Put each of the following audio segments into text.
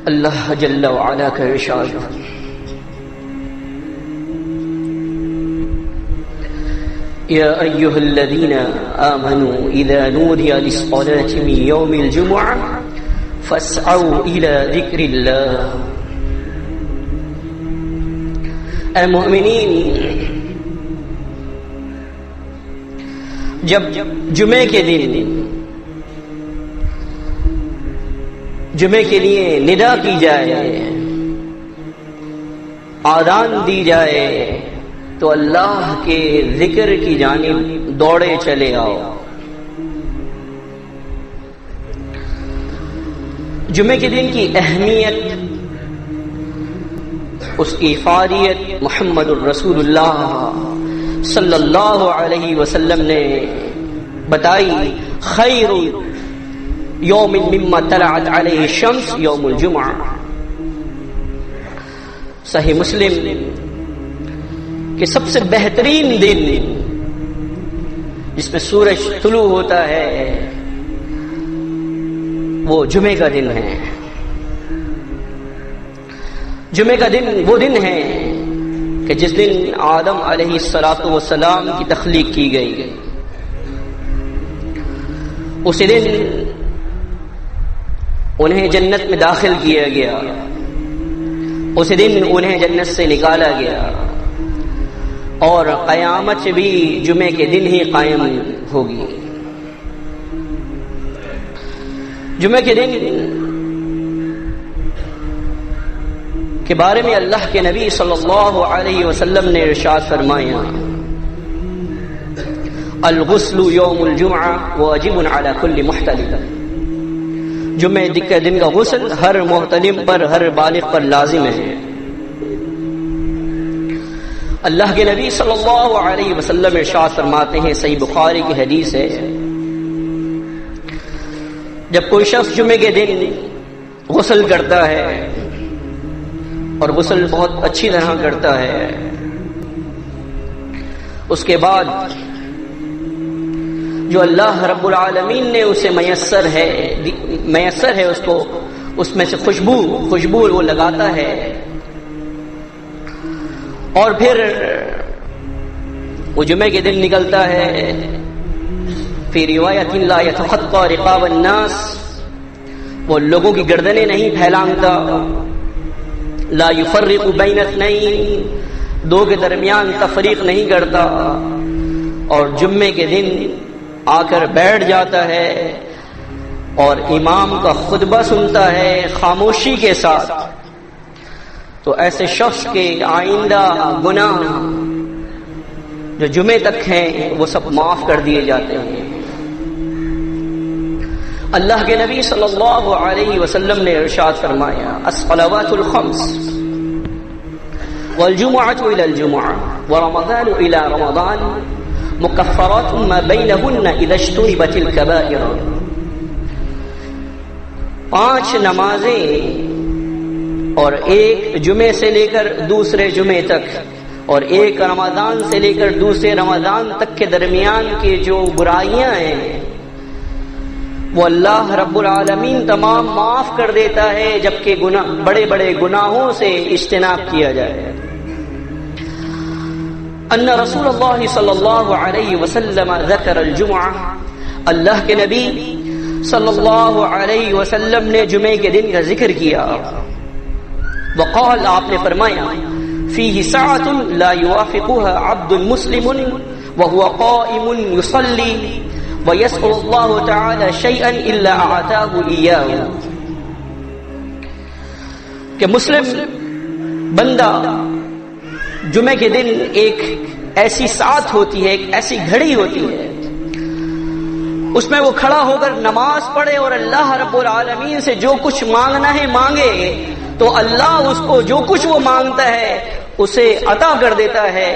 اللہ جل وعلا کا ارشاد یا ایھا الذین آمنوا اذا نودی للصلاة من یوم الجمعة فاسعوا الی ذکر اللہ. اے مؤمنین، جب جمعے کے دن جمعے کے لیے ندا کی جائے، آذان دی جائے، تو اللہ کے ذکر کی جانب دوڑے چلے آؤ. جمعے کے دن کی اہمیت، اس کی فاریت محمد الرسول اللہ صلی اللہ علیہ وسلم نے بتائی. خیر یوم مما طلعت علیہ الشمس یوم الجمعہ. صحیح مسلم کہ سب سے بہترین دن جس میں سورج طلوع ہوتا ہے وہ جمعے کا دن ہے. جمعے کا دن وہ دن ہے کہ جس دن آدم علیہ السلام کی تخلیق کی گئی. اسی دن انہیں جنت میں داخل کیا گیا، اسی دن انہیں جنت سے نکالا گیا، اور قیامت بھی جمعے کے دن ہی قائم ہوگی. جمعے کے دن کے بارے میں اللہ کے نبی صلی اللہ علیہ وسلم نے ارشاد فرمایا الغسل یوم الجمعہ واجب علی کل محتلم. جمعے کے دن کا غسل ہر محتلم پر، ہر بالغ پر لازم ہے. اللہ کے نبی صلی اللہ علیہ وسلم ارشاد فرماتے ہیں، صحیح بخاری کی حدیث ہے، جب کوئی شخص جمعے کے دن غسل کرتا ہے اور غسل بہت اچھی طرح کرتا ہے، اس کے بعد جو اللہ رب العالمین نے اسے میسر ہے اس کو، اس میں سے خوشبو وہ لگاتا ہے، اور پھر وہ جمعے کے دن نکلتا ہے. فی روایت لا یتخطی رقاب الناس، وہ لوگوں کی گردنیں نہیں پھیلانتا. لا یفرق بین اثنین، دو کے درمیان تفریق نہیں کرتا، اور جمعے کے دن آ کر بیٹھ جاتا ہے اور امام کا خطبہ سنتا ہے خاموشی کے ساتھ. تو ایسے شخص کے آئندہ گناہ جو جمعے تک ہیں وہ سب معاف کر دیے جاتے ہیں. اللہ کے نبی صلی اللہ علیہ وسلم نے ارشاد فرمایا الصلوات الخمس والجمعة إلى الجمعة ورمضان إلى رمضان مكفرات ما بينهن إذا اجتنبت الكبائر. 5 نمازیں اور ایک جمعے سے لے کر دوسرے جمعے تک، اور ایک رمضان سے لے کر دوسرے رمضان تک کے درمیان کے جو برائیاں ہیں وہ اللہ رب العالمین تمام معاف کر دیتا ہے، جبکہ بڑے بڑے گناہوں سے اجتناب کیا جائے. ان رسول اللہ صلی اللہ علیہ وسلم ذکر الجمعہ، اللہ کے نبی صلی اللہ علیہ وسلم نے جمعے کے دن کا ذکر کیا. وقال، آپ نے فرمایا فیہ ساعۃ لا یوافقها عبد مسلم وهو قائم یصلی وَيَسْأَلُ اللَّهُ تَعَالَى شَيْئًا إِلَّا أَعْطَاهُ إِيَّاهُ. کہ مسلم بندہ جمعے کے دن ایک ایسی ساعت ہوتی ہے، ایک ایسی گھڑی ہوتی ہے، اس میں وہ کھڑا ہو کر نماز پڑھے اور اللہ رب العالمین سے جو کچھ مانگنا ہے مانگے، تو اللہ اس کو جو کچھ وہ مانگتا ہے اسے عطا کر دیتا ہے.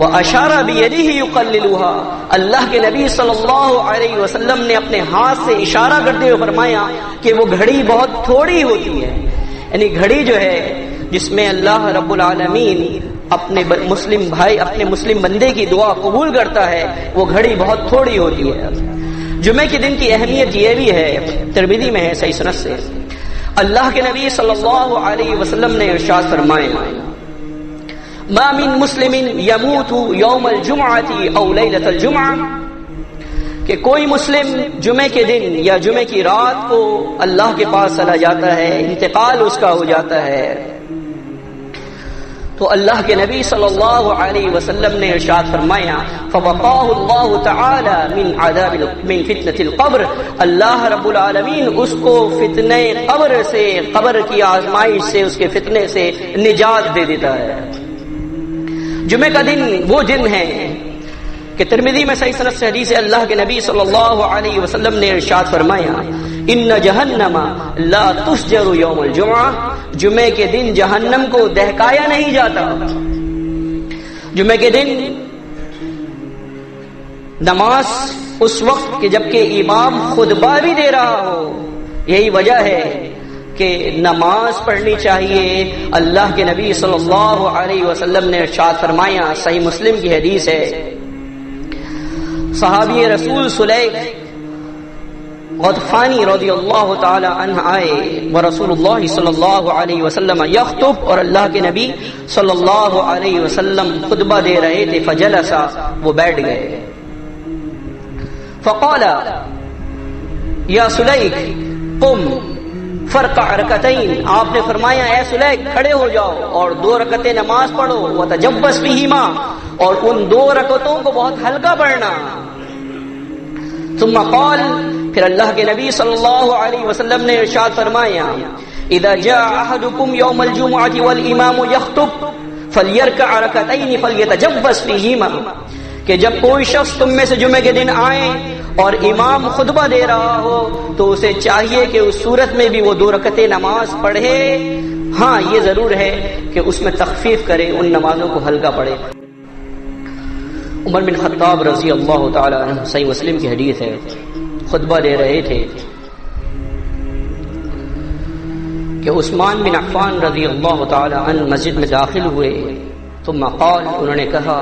وَأَشَارَ بِيَدِهِ يُقَلِّلُهَا، اللہ کے نبی صلی اللہ علیہ وسلم نے اپنے ہاتھ سے اشارہ کرتے ہوئے فرمایا کہ وہ گھڑی بہت تھوڑی ہوتی ہے، یعنی گھڑی جو ہے جس میں اللہ رب العالمین اپنے مسلم بھائی، اپنے مسلم بندے کی دعا قبول کرتا ہے، وہ گھڑی بہت تھوڑی ہوتی ہے. جمعے کے دن کی اہمیت یہ بھی ہے، ترمذی میں ہے صحیح سند سے، اللہ کے نبی صلی اللہ علیہ وسلم نے ارشاد فرمایا ما من مسلم یموت یوم الجمعۃ او لیلۃ الجمعہ کہ کوئی مسلم جمعے کے دن یا جمعے کی رات کو اللہ کے پاس چلا جاتا ہے، انتقال اس کا ہو جاتا ہے، تو اللہ کے نبی صلی اللہ علیہ وسلم نے ارشاد فرمایا فوقاه اللہ تعالی من فتنة القبر، اللہ رب العالمین اس کو فتنہ قبر سے، قبر کی آزمائش سے، اس کے فتنے سے نجات دے دیتا ہے۔ جمعے کا دن وہ دن ہے کہ ترمذی میں صحیح سند سے حدیث ہے، اللہ کے نبی صلی اللہ علیہ وسلم نے ارشاد فرمایا ان جہنم لا تسجر یوم الجمعہ، جمعے کے دن جہنم کو دہکایا نہیں جاتا۔ جمعے کے دن نماز اس وقت کہ جبکہ امام خطبہ بھی دے رہا ہو، یہی وجہ ہے کہ نماز پڑھنی چاہیے۔ اللہ کے نبی صلی اللہ علیہ وسلم نے ارشاد فرمایا، صحیح مسلم کی حدیث ہے، صحابی رسول سلیق غطفانی رضی اللہ تعالی عنہ آئے ورسول اللہ صلی اللہ علیہ وسلم یخطب، اور اللہ کے نبی صلی اللہ علیہ وسلم خطبہ دے رہے تھے، فجلسا، وہ بیٹھ گئے، فقال یا سلیق قم فرقع رکعتین، آپ نے فرمایا اے سلیق کھڑے ہو جاؤ اور 2 رکعتیں نماز پڑھو، وتجبس فیہما، اور ان 2 رکعتوں کو بہت ہلکا پڑھنا۔ ثم قال، پھر اللہ کے نبی صلی اللہ علیہ وسلم نے ارشاد فرمایا اذا جاء احدكم يوم الجمعة والامام يخطب فليركع ركعتين فليتجبس فيهما، کہ جب کوئی شخص تم میں سے جمعے کے دن آئے اور امام خطبہ دے رہا ہو تو اسے چاہیے کہ اس صورت میں بھی وہ 2 رکعتیں نماز پڑھے، ہاں یہ ضرور ہے کہ اس میں تخفیف کرے، ان نمازوں کو ہلکا پڑھے۔ عمر بن خطاب رضی اللہ تعالی عنہ، صحیح مسلم کی حدیث ہے، خطبہ دے رہے تھے کہ عثمان بن عفان رضی اللہ تعالی عنہ مسجد میں داخل ہوئے، ثم قال، انہوں نے کہا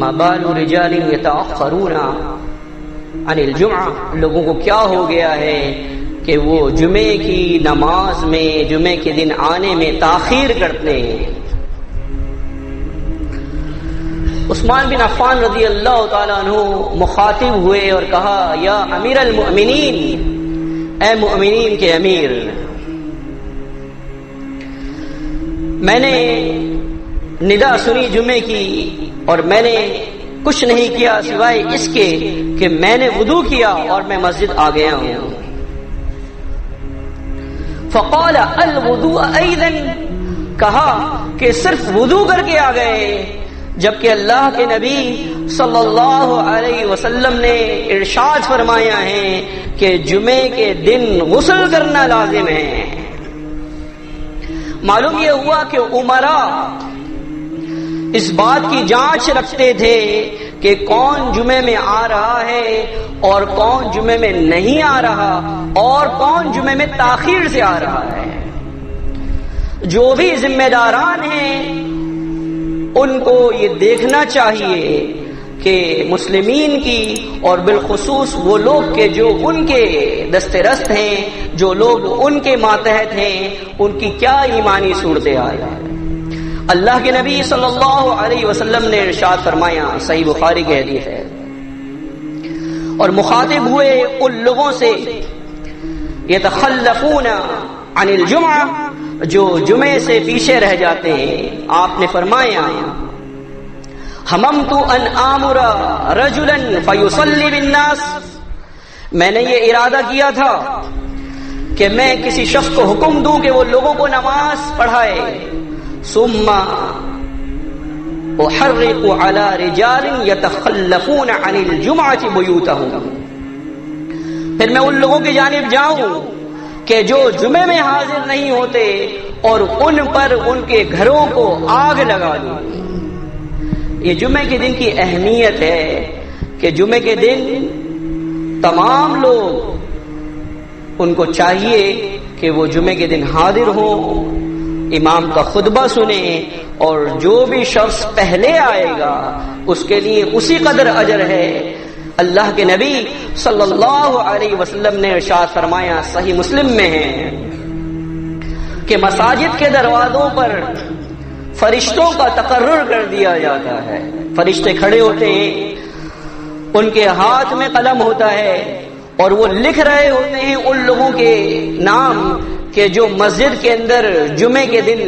ما بال رجال یتأخرون عن الجمعہ، لوگوں کو کیا ہو گیا ہے کہ وہ جمعے کی نماز میں، جمعے کے دن آنے میں تاخیر کرتے ہیں۔ عثمان بن عفان رضی اللہ تعالیٰ عنہ مخاطب ہوئے اور کہا یا امیر المؤمنین، اے مؤمنین کے امیر، میں نے ندا سنی جمعے کی اور میں نے کچھ نہیں کیا سوائے اس کے کہ میں نے وضو کیا اور میں مسجد آ گیا ہوں۔ فقال الوضوء ایضا، کہا کہ صرف وضو کر کے آ گئے، جبکہ اللہ کے نبی صلی اللہ علیہ وسلم نے ارشاد فرمایا ہے کہ جمعے کے دن غسل کرنا لازم ہے۔ معلوم یہ ہوا کہ عمرا اس بات کی جانچ رکھتے تھے کہ کون جمعے میں آ رہا ہے اور کون جمعے میں نہیں آ رہا، اور کون جمعے میں تاخیر سے آ رہا ہے۔ جو بھی ذمہ داران ہیں ان کو یہ دیکھنا چاہیے کہ مسلمین کی، اور بالخصوص وہ لوگ کے جو ان کے دسترست ہیں، جو لوگ ان کے ماتحت ہیں، ان کی کیا ایمانی صورتحال ہے۔ اللہ کے نبی صلی اللہ علیہ وسلم نے ارشاد فرمایا، صحیح بخاری کی حدیث ہے، اور مخاطب ہوئے ان لوگوں سے یتخلفون عن الجمعہ، جو جمعے سے پیچھے رہ جاتے ہیں۔ آپ نے فرمایا حممت ان آمر رجلا فیصلی بالناس، میں نے یہ ارادہ کیا تھا کہ میں کسی شخص کو حکم دوں کہ وہ لوگوں کو نماز پڑھائے، ثم احرق على رجال يتخلفون عن الجمعة بيوتهم، پھر میں ان لوگوں کی جانب جاؤں کہ جو جمعے میں حاضر نہیں ہوتے اور ان پر ان کے گھروں کو آگ لگا دوں۔ یہ جمعے کے دن کی اہمیت ہے کہ جمعے کے دن تمام لوگ ان کو چاہیے کہ وہ جمعے کے دن حاضر ہوں، امام کا خطبہ سنیں، اور جو بھی شخص پہلے آئے گا اس کے لیے اسی قدر اجر ہے۔ اللہ کے نبی صلی اللہ علیہ وسلم نے ارشاد فرمایا، صحیح مسلم میں ہے، کہ مساجد کے دروازوں پر فرشتوں کا تقرر کر دیا جاتا ہے. فرشتے کھڑے ہوتے ہیں، ان کے ہاتھ میں قلم ہوتا ہے اور وہ لکھ رہے ہوتے ہیں ان لوگوں کے نام کہ جو مسجد کے اندر جمعے کے دن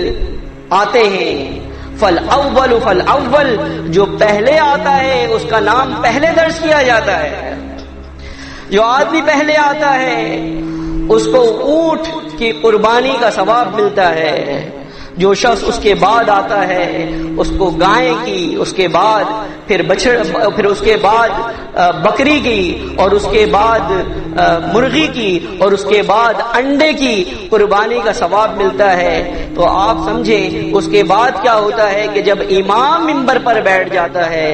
آتے ہیں. فالاول جو پہلے آتا ہے اس کا نام پہلے درج کیا جاتا ہے. جو آدمی پہلے آتا ہے اس کو اونٹ کی قربانی کا ثواب ملتا ہے. جو شخص اس کے بعد آتا ہے اس کو گائے کی، اس کے بعد پھر اس کے بعد بکری کی، اور اس کے بعد مرغی کی، اور اس کے بعد انڈے کی قربانی کا ثواب ملتا ہے. تو آپ سمجھیں اس کے بعد کیا ہوتا ہے کہ جب امام منبر پر بیٹھ جاتا ہے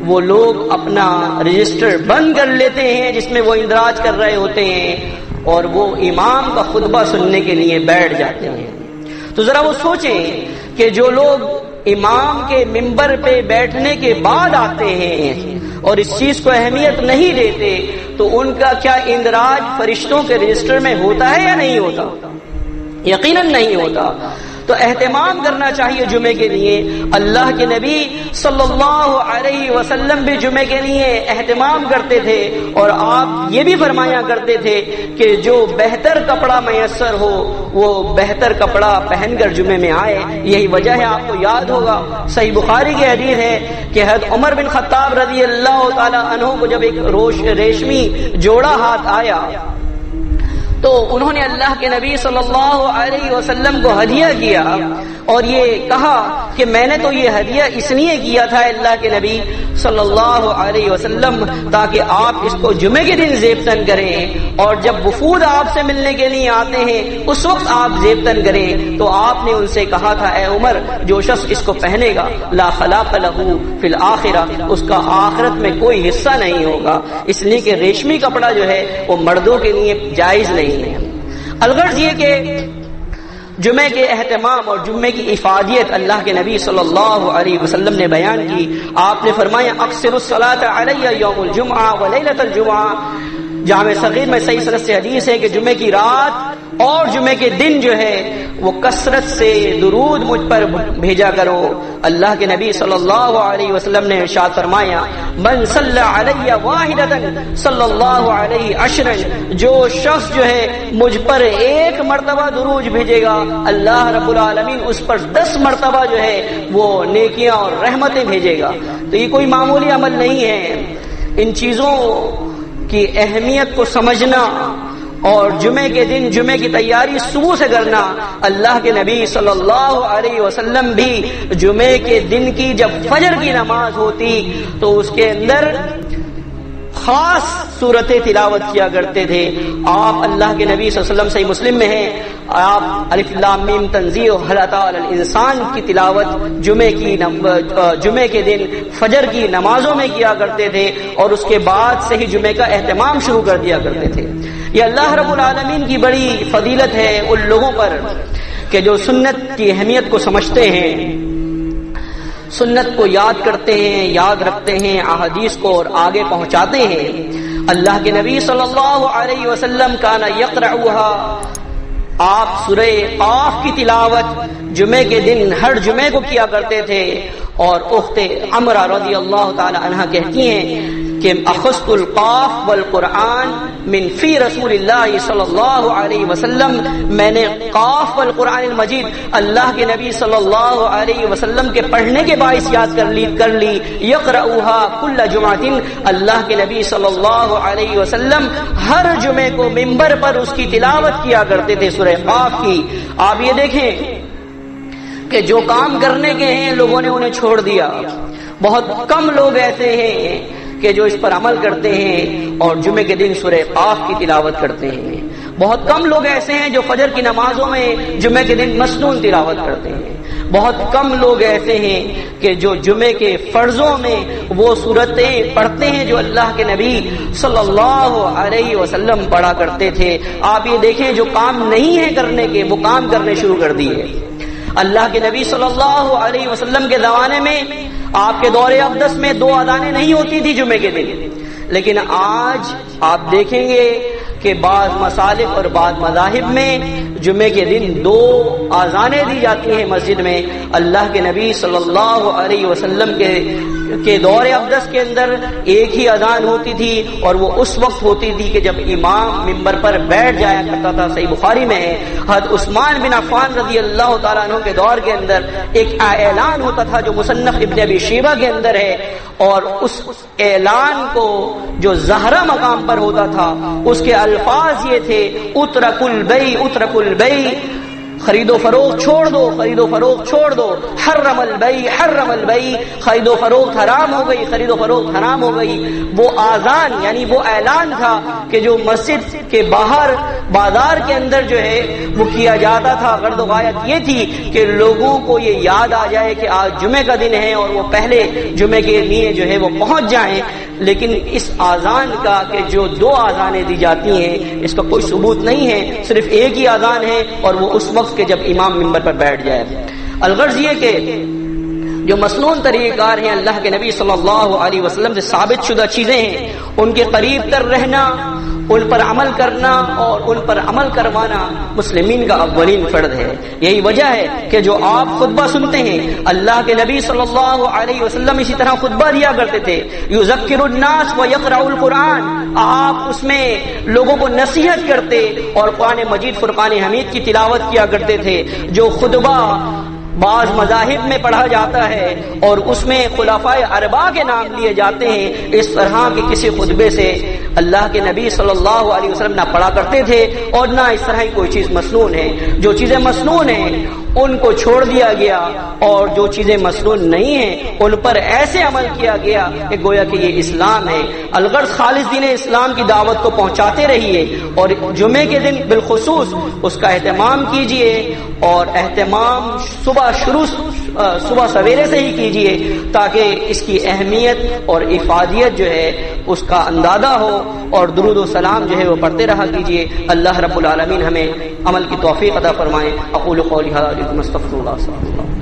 وہ لوگ اپنا رجسٹر بند کر لیتے ہیں جس میں وہ اندراج کر رہے ہوتے ہیں اور وہ امام کا خطبہ سننے کے لیے بیٹھ جاتے ہیں. تو ذرا وہ سوچیں کہ جو لوگ امام کے منبر پہ بیٹھنے کے بعد آتے ہیں اور اس چیز کو اہمیت نہیں دیتے تو ان کا کیا اندراج فرشتوں کے رجسٹر میں ہوتا ہے یا نہیں ہوتا؟ یقیناً نہیں ہوتا. تو اہتمام کرنا چاہیے جمعے کے لیے. اللہ کے نبی صلی اللہ علیہ وسلم بھی جمعے کے لیے اہتمام کرتے تھے اور آپ یہ بھی فرمایا کرتے تھے کہ جو بہتر کپڑا میسر ہو وہ بہتر کپڑا پہن کر جمعے میں آئے. یہی وجہ ہے، آپ کو یاد ہوگا صحیح بخاری کی حدیث ہے کہ حضرت عمر بن خطاب رضی اللہ تعالی عنہ کو جب ایک ریشمی جوڑا ہاتھ آیا تو انہوں نے اللہ کے نبی صلی اللہ علیہ وسلم کو ہدیہ کیا اور یہ کہا کہ میں نے تو یہ ہدیہ اس لیے کیا تھا اللہ کے نبی صلی اللہ علیہ وسلم تاکہ آپ اس کو جمعے کے دن زیبتن کریں اور جب وفود آپ سے ملنے کے لیے آتے ہیں اس وقت آپ زیبتن کریں. تو آپ نے ان سے کہا تھا اے عمر جو شخص اس کو پہنے گا لا خلاق لہ فی الآخرہ، اس کا آخرت میں کوئی حصہ نہیں ہوگا، اس لیے کہ ریشمی کپڑا جو ہے وہ مردوں کے لیے جائز نہیں ہے. الغرض یہ کہ جمعے کے اہتمام اور جمعے کی افادیت اللہ کے نبی صلی اللہ علیہ وسلم نے بیان کی. آپ نے فرمایا اکثر الصلاۃ علی یوم الجمعہ ولیلۃ الجمعہ. جامع صغیر میں صحیح سند سے حدیث ہے کہ جمعے کی رات اور جمعے کے دن جو ہے وہ کثرت سے درود مجھ پر بھیجا کرو. اللہ کے نبی صلی اللہ علیہ وسلم نے ارشاد فرمایا من صلی علی واحدۃ صلی اللہ علیہ عشرا، جو شخص جو ہے مجھ پر ایک مرتبہ درود بھیجے گا اللہ رب العالمین اس پر 10 مرتبہ جو ہے وہ نیکیاں اور رحمتیں بھیجے گا. تو یہ کوئی معمولی عمل نہیں ہے. ان چیزوں کی اہمیت کو سمجھنا اور جمعے کے دن جمعے کی تیاری صبح سے کرنا. اللہ کے نبی صلی اللہ علیہ وسلم بھی جمعے کے دن کی جب فجر کی نماز ہوتی تو اس کے اندر خاص صورتیں تلاوت کیا کرتے تھے. آپ اللہ کے نبی صلی اللہ علیہ وسلم صحیح مسلم میں ہے آپ الف لام میم تنزیل حل اتى علی الانسان کی تلاوت جمعے کے دن فجر کی نمازوں میں کیا کرتے تھے اور اس کے بعد سے ہی جمعے کا اہتمام شروع کر دیا کرتے تھے. یہ اللہ رب العالمین کی بڑی فضیلت ہے ان لوگوں پر کہ جو سنت کی اہمیت کو سمجھتے ہیں، سنت کو یاد کرتے ہیں، یاد رکھتے ہیں، احادیث کو اور آگے پہنچاتے ہیں. اللہ کے نبی صلی اللہ علیہ وسلم کان یقرؤها، آپ سورہ قاف کی تلاوت جمعے کے دن ہر جمعے کو کیا کرتے تھے. اور اخت عمرہ رضی اللہ تعالی عنہا کہتی ہیں کہ اخذت القاف والقرآن من فی رسول اللہ صلی اللہ علیہ وسلم، میں نے قاف والقرآن المجید اللہ کے نبی صلی اللہ علیہ وسلم کے پڑھنے کے باعث یاد کر لی. یقرؤها کل جمعہ، اللہ کے نبی صلی اللہ علیہ وسلم ہر جمعے کو منبر پر اس کی تلاوت کیا کرتے تھے سورہ قاف کی. آپ یہ دیکھیں کہ جو کام کرنے کے ہیں لوگوں نے انہیں چھوڑ دیا. بہت کم لوگ ایسے ہیں کہ جو اس پر عمل کرتے ہیں اور جمعے کے دن سورہ قاف کی تلاوت کرتے ہیں. بہت کم لوگ ایسے ہیں جو فجر کی نمازوں میں جمعے کے دن مسنون تلاوت کرتے ہیں. بہت کم لوگ ایسے ہیں کہ جو جمعے کے فرضوں میں وہ سورتیں پڑھتے ہیں جو اللہ کے نبی صلی اللہ علیہ وسلم پڑھا کرتے تھے. آپ یہ دیکھیں جو کام نہیں ہے کرنے کے وہ کام کرنے شروع کر دیے. اللہ کے نبی صلی اللہ علیہ وسلم کے زمانے میں آپ کے دور اقدس میں 2 اذانیں نہیں ہوتی تھی جمعے کے دن، لیکن آج آپ دیکھیں گے کہ بعض مسالک اور بعض مذاہب میں جمعے کے دن 2 آذانیں دی جاتی ہیں مسجد میں۔ اللہ کے نبی صلی اللہ علیہ وسلم کے دور اقدس کے اندر ایک ہی اذان ہوتی تھی، اور وہ اس وقت ہوتی تھی کہ جب امام ممبر پر بیٹھ جایا کرتا تھا۔ صحیح بخاری میں ہے حضرت عثمان بن عفان رضی اللہ تعالیٰ عنہ کے دور کے اندر ایک اعلان ہوتا تھا جو مصنف ابن ابی شیبہ کے اندر ہے، اور اس اعلان کو جو زہرہ مقام پر ہوتا تھا اس کے الفاظ یہ تھے: اترک البیع اترک البیع، خرید و فروخت چھوڑ دو، خرید و فروخت چھوڑ دو، حرم البیع حرم البیع، خرید و فروخت حرام ہو گئی، خرید و فروخت حرام ہو گئی۔ وہ آذان یعنی وہ اعلان تھا کہ جو مسجد کے باہر بازار کے اندر جو ہے وہ کیا جاتا تھا۔ غرض و غایت یہ تھی کہ لوگوں کو یہ یاد آ جائے کہ آج جمعے کا دن ہے اور وہ پہلے جمعے کے لیے جو ہے وہ پہنچ جائیں۔ لیکن اس آذان کا کہ جو 2 آذانیں دی جاتی ہیں اس کا کوئی ثبوت نہیں ہے، صرف ایک ہی آذان ہے، اور وہ اس وقت کہ جب امام ممبر پر بیٹھ جائے۔ الغرض یہ کہ جو مسنون طریقہ کار ہیں اللہ کے نبی صلی اللہ علیہ وسلم سے ثابت شدہ چیزیں ہیں، ان کے قریب تر رہنا، ان پر عمل کرنا اور ان پر عمل کروانا مسلمین کا اولین فرض ہے۔ یہی وجہ ہے کہ جو آپ خطبہ سنتے ہیں، اللہ کے نبی صلی اللہ علیہ وسلم اسی طرح خطبہ دیا کرتے تھے، یذکر الناس ویقرأ القرآن، آپ اس میں لوگوں کو نصیحت کرتے اور قرآن مجید فرقان حمید کی تلاوت کیا کرتے تھے۔ جو خطبہ بعض مذاہب میں پڑھا جاتا ہے اور اس میں خلفائے اربعہ کے نام لیے جاتے ہیں، اس طرح کے کسی خطبے سے اللہ کے نبی صلی اللہ علیہ وسلم نہ پڑھا کرتے تھے، اور نہ اس طرح کی کوئی چیز مسنون ہے۔ جو چیزیں مسنون ہیں ان کو چھوڑ دیا گیا، اور جو چیزیں مسنون نہیں ہیں ان پر ایسے عمل کیا گیا کہ گویا کہ یہ اسلام ہے۔ الغرض خالص دین اسلام کی دعوت کو پہنچاتے رہیے، اور جمعے کے دن بالخصوص اس کا اہتمام کیجیے، اور اہتمام صبح سویرے سے ہی کیجیے تاکہ اس کی اہمیت اور افادیت جو ہے اس کا اندازہ ہو، اور درود و سلام جو ہے وہ پڑھتے رہا کیجیے۔ اللہ رب العالمین ہمیں عمل کی توفیق عطا فرمائے۔ اقول قولی ھذا واستغفر اللہ۔